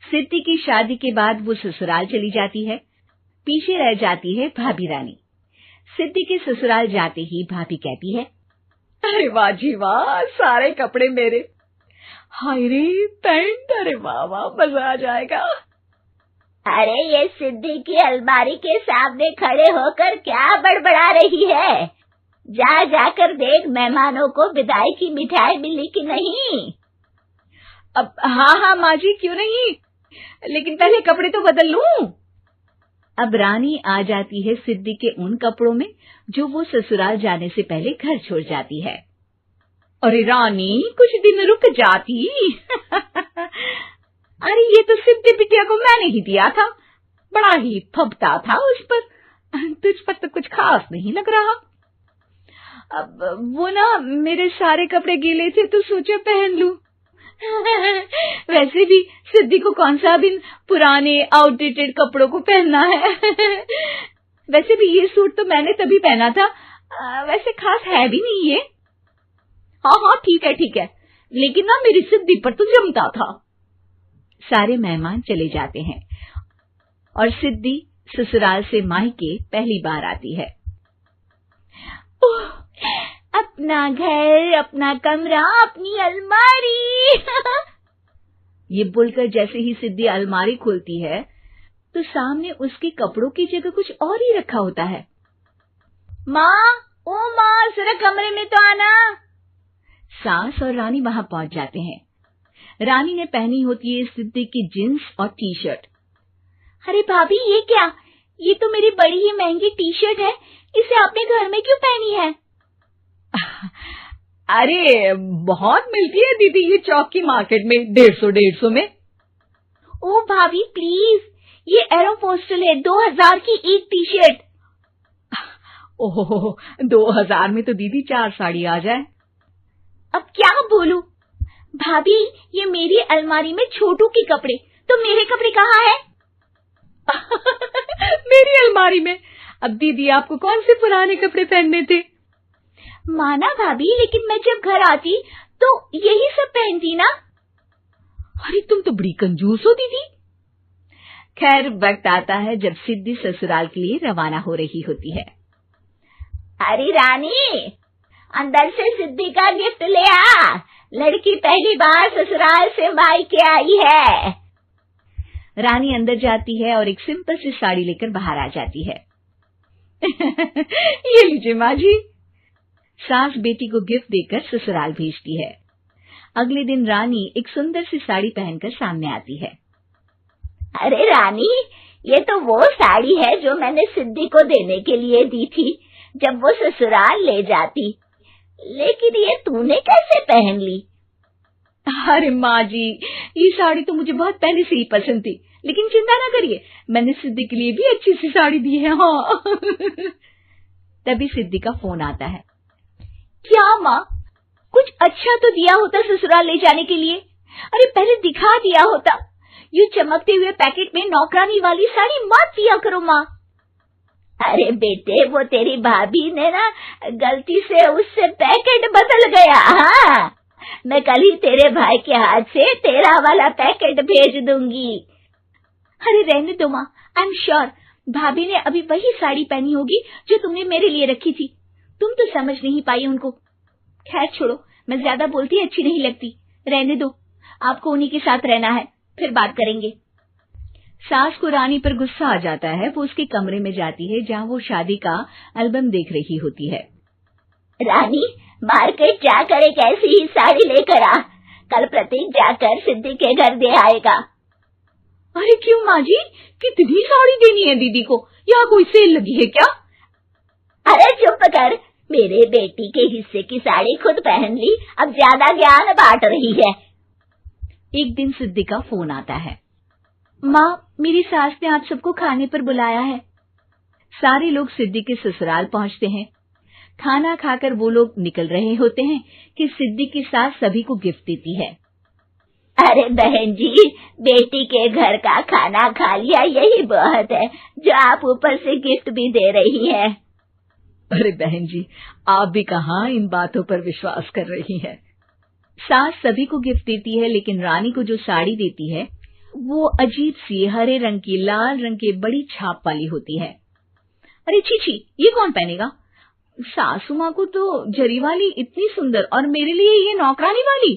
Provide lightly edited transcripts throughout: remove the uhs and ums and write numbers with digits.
सिद्धि की शादी के बाद वो ससुराल चली जाती है। पीछे रह जाती है भाभी रानी। सिद्धि के ससुराल जाते ही भाभी कहती है, अरे वाह जी वाह, सारे कपड़े मेरे। हाय रे पैंट, अरे वाह वाह, मजा आ जाएगा। अरे ये सिद्धि की अलमारी के सामने खड़े होकर क्या बड़बड़ा रही है? जाकर देख मेहमानों को विदाई की मिठाई मिली कि नहीं। अब हाँ माँ जी, क्यों नहीं, लेकिन पहले कपड़े तो बदल लूं। अब रानी आ जाती है सिद्धि के उन कपड़ों में जो वो ससुराल जाने से पहले घर छोड़ जाती है। अरे रानी, कुछ दिन रुक जाती। अरे ये तो सिद्धि बिटिया को मैंने ही दिया था, बड़ा ही फबता था उस पर, तुझ पर तो कुछ खास नहीं लग रहा। अब वो ना मेरे सारे कपड़े गीले थे तो सोचा पहन लूं। वैसे भी सिद्धि को कौन सा दिन पुराने आउटडेटेड कपड़ों को पहनना है। वैसे भी ये सूट तो मैंने तभी पहना था, वैसे खास है भी नहीं ये। हाँ ठीक है, लेकिन ना मेरी सिद्धि पर तो जमता था। सारे मेहमान चले जाते हैं और सिद्धि ससुराल से मायके पहली बार आती है। अपना घर, अपना कमरा, अपनी अलमारी। ये बोलकर जैसे ही सिद्धि अलमारी खोलती है तो सामने उसके कपड़ों की जगह कुछ और ही रखा होता है। माँ, जरा कमरे में तो आना। सास और रानी वहां पहुंच जाते हैं। रानी ने पहनी होती है सिद्धि की जींस और टी शर्ट। अरे भाभी, ये क्या? ये तो मेरी बड़ी ही महंगी टी शर्ट है, इसे आपने घर में क्यों पहनी है? अरे बहुत मिलती है दीदी ये चौक की मार्केट में, 150 में। ओ भाभी प्लीज, ये एरोपोस्टल है, 2000 की एक टी शर्ट। ओहो, 2000 में तो दीदी 4 साड़ी आ जाए। अब क्या बोलूं? भाभी, ये मेरी अलमारी में छोटू के कपड़े, तो मेरे कपड़े कहाँ हैं? मेरी अलमारी में? अब दीदी आपको कौन से पुराने कपड़े पहनने थे? माना भाभी, लेकिन मैं जब घर आती तो यही सब पहनती ना। अरे तुम तो बड़ी कंजूस हो दीदी। खैर, वक्त आता है जब सिद्धि ससुराल के लिए रवाना हो रही होती है। अरे रानी, अंदर से सिद्धि का गिफ्ट ले आ, लड़की पहली बार ससुराल से मायके आई है। रानी अंदर जाती है और एक सिंपल सी साड़ी लेकर बाहर आ जाती है। ये लीजिए माँ जी। सास बेटी को गिफ्ट देकर ससुराल भेजती है। अगले दिन रानी एक सुंदर सी साड़ी पहनकर सामने आती है। अरे रानी, ये तो वो साड़ी है जो मैंने सिद्धि को देने के लिए दी थी जब वो ससुराल ले जाती, लेकिन ये तूने कैसे पहन ली? अरे माँ जी, ये साड़ी तो मुझे बहुत पहले से ही पसंद थी, लेकिन चिंता ना करिए, मैंने सिद्धि के लिए भी अच्छी सी साड़ी दी है। हाँ। तभी सिद्धि का फोन आता है। क्या माँ, कुछ अच्छा तो दिया होता ससुराल ले जाने के लिए। अरे पहले दिखा दिया होता। ये चमकते हुए पैकेट में नौकरानी वाली साड़ी मत दिया करो माँ। अरे बेटे, वो तेरी भाभी ने ना गलती से उससे पैकेट बदल गया। हाँ, मैं कल ही तेरे भाई के हाथ से तेरा वाला पैकेट भेज दूंगी। अरे रहने दो माँ, आई एम श्योर भाभी ने अभी वही साड़ी पहनी होगी जो तुमने मेरे लिए रखी थी। तुम तो समझ नहीं पाई उनको। खैर छोड़ो, मैं ज्यादा बोलती अच्छी नहीं लगती, रहने दो, आपको उन्हीं के साथ रहना है, फिर बात करेंगे। सास को रानी पर गुस्सा आ जाता है। वो उसके कमरे में जाती है जहाँ वो शादी का एल्बम देख रही होती है। रानी, मार्केट जाकर एक ऐसी ही साड़ी लेकर आ, कल प्रतीक जाकर सिद्धि के घर दे आएगा। अरे क्यों माँ जी, कितनी साड़ी देनी है दीदी को? यहाँ कोई सेल लगी है क्या? अरे चुप कर, मेरे बेटी के हिस्से की साड़ी खुद पहन ली, अब ज्यादा ज्ञान बांट रही है। एक दिन सिद्धि का फोन आता है। माँ, मेरी सास ने आप सबको खाने पर बुलाया है। सारे लोग सिद्धि के ससुराल पहुँचते हैं। खाना खाकर वो लोग निकल रहे होते हैं कि सिद्धि की सास सभी को गिफ्ट देती है। अरे बहन जी, बेटी के घर का खाना खा लिया, यही बहुत है जो आप ऊपर से गिफ्ट भी दे रही है। अरे बहन जी, आप भी कहाँ इन बातों पर विश्वास कर रही हैं। सास सभी को गिफ्ट देती है, लेकिन रानी को जो साड़ी देती है वो अजीब सी हरे रंग की लाल रंग के बड़ी छाप वाली होती है। अरे छी, ये कौन पहनेगा? सासू माँ को तो जरी वाली इतनी सुंदर, और मेरे लिए ये नौकरानी वाली।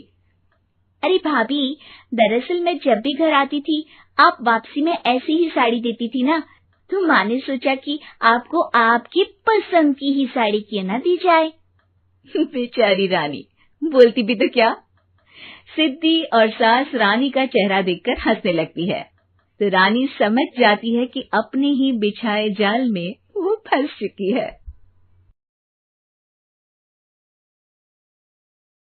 अरे भाभी, दरअसल मैं जब भी घर आती थी आप वापसी में ऐसी ही साड़ी देती थी ना, तो माँ ने सोचा कि आपको आपकी पसंद की ही साड़ी क्यों ना दी जाए। बेचारी रानी, बोलती भी तो क्या। सिद्धि और सास रानी का चेहरा देखकर हंसने लगती है, तो रानी समझ जाती है कि अपने ही बिछाए जाल में वो फंस चुकी है।